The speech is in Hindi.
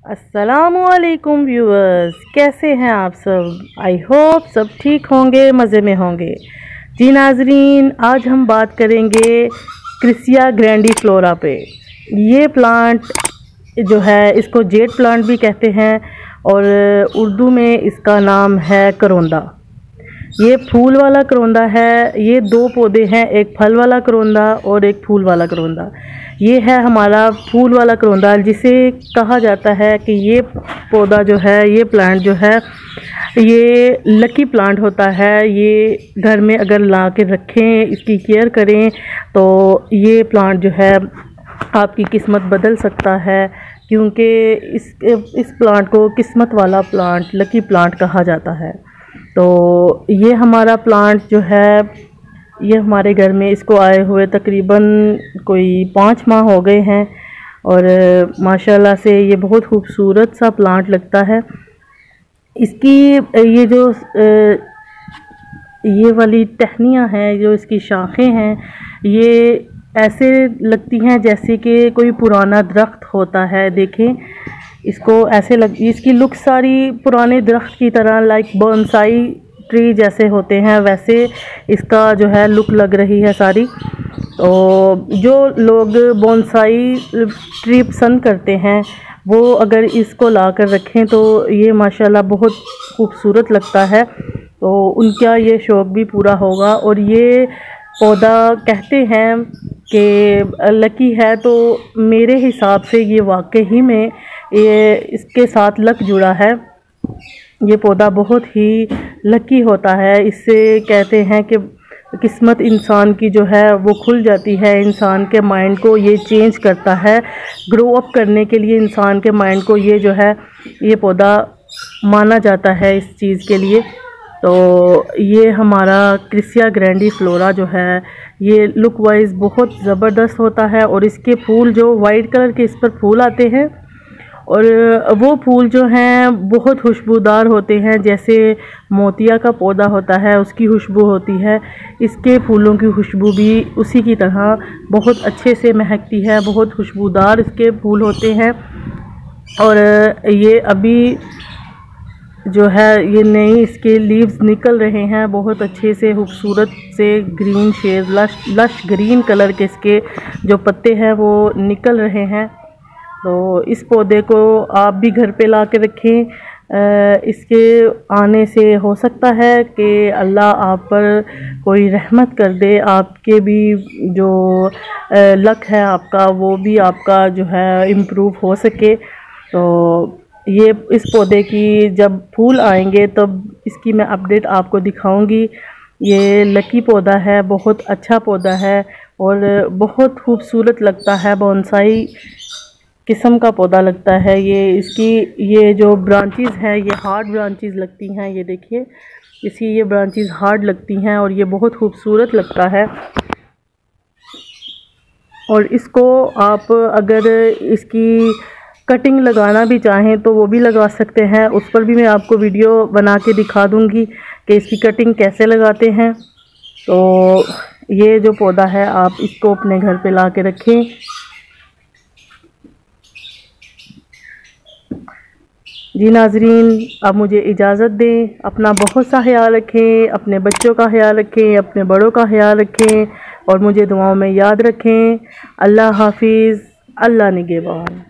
अस्सलाम वालेकुम व्यूअर्स, कैसे हैं आप सब। आई होप सब ठीक होंगे, मज़े में होंगे। जी नाजरीन, आज हम बात करेंगे क्रिसिया ग्रैंडीफ्लोरा पे। ये प्लांट जो है इसको जेड प्लांट भी कहते हैं और उर्दू में इसका नाम है करोंदा। ये फूल वाला करोंदा है। ये दो पौधे हैं, एक फल वाला करोंदा और एक फूल वाला करोंदा। ये है हमारा फूल वाला करोंदा, जिसे कहा जाता है कि ये पौधा जो है, ये प्लांट जो है, ये लकी प्लांट होता है। ये घर में अगर ला के रखें, इसकी केयर करें, तो ये प्लांट जो है आपकी किस्मत बदल सकता है, क्योंकि इस प्लांट को किस्मत वाला प्लांट, लकी प्लांट कहा जाता है। तो ये हमारा प्लांट जो है, ये हमारे घर में इसको आए हुए तकरीबन कोई 5 माह हो गए हैं और माशाल्लाह से ये बहुत खूबसूरत सा प्लांट लगता है। इसकी ये जो ये वाली टहनियाँ हैं, जो इसकी शाखें हैं, ये ऐसे लगती हैं जैसे कि कोई पुराना दरख्त होता है। देखें, इसको ऐसे इसकी लुक सारी पुराने दरख्त की तरह, लाइक बोनसाई ट्री जैसे होते हैं, वैसे इसका जो है लुक लग रही है सारी। तो जो लोग बोनसाई ट्री पसंद करते हैं, वो अगर इसको ला कर रखें तो ये माशाल्लाह बहुत खूबसूरत लगता है, तो उनका ये शौक़ भी पूरा होगा। और ये पौधा कहते हैं कि लकी है, तो मेरे हिसाब से ये वाकई में ये इसके साथ लक जुड़ा है। ये पौधा बहुत ही लकी होता है। इससे कहते हैं कि किस्मत इंसान की जो है वो खुल जाती है। इंसान के माइंड को ये चेंज करता है, ग्रो अप करने के लिए इंसान के माइंड को ये जो है, ये पौधा माना जाता है इस चीज़ के लिए। तो ये हमारा क्रिसिया ग्रैंडीफ्लोरा जो है, ये लुक वाइज बहुत ज़बरदस्त होता है। और इसके फूल जो वाइट कलर के इस पर फूल आते हैं, और वो फूल जो हैं बहुत खुशबूदार होते हैं, जैसे मोतिया का पौधा होता है उसकी खुशबू होती है, इसके फूलों की खुशबू भी उसी की तरह बहुत अच्छे से महकती है। बहुत खुशबूदार इसके फूल होते हैं। और ये अभी जो है, ये नए इसके लीव्स निकल रहे हैं, बहुत अच्छे से खूबसूरत से green shade, lush green colour के इसके जो पत्ते हैं वो निकल रहे हैं। तो इस पौधे को आप भी घर पे ला के रखें। इसके आने से हो सकता है कि अल्लाह आप पर कोई रहमत कर दे, आपके भी जो लक है आपका, वो भी आपका जो है इम्प्रूव हो सके। तो ये इस पौधे की जब फूल आएंगे तब इसकी मैं अपडेट आपको दिखाऊंगी। ये लकी पौधा है, बहुत अच्छा पौधा है और बहुत खूबसूरत लगता है। बोनसाई किस्म का पौधा लगता है ये। इसकी ये जो ब्रांचेस हैं, ये हार्ड ब्रांचेस लगती हैं। ये देखिए, इसकी ये ब्रांचेस हार्ड लगती हैं और ये बहुत खूबसूरत लगता है। और इसको आप अगर इसकी कटिंग लगाना भी चाहें तो वो भी लगा सकते हैं। उस पर भी मैं आपको वीडियो बना के दिखा दूंगी कि इसकी कटिंग कैसे लगाते हैं। तो ये जो पौधा है, आप इसको अपने घर पे ला के रखें। जी नाजरीन, अब मुझे इजाज़त दें। अपना बहुत सा ख्याल रखें, अपने बच्चों का ख्याल रखें, अपने बड़ों का ख्याल रखें और मुझे दुआओं में याद रखें। अल्लाह हाफिज़, अल्लाह निगहबान।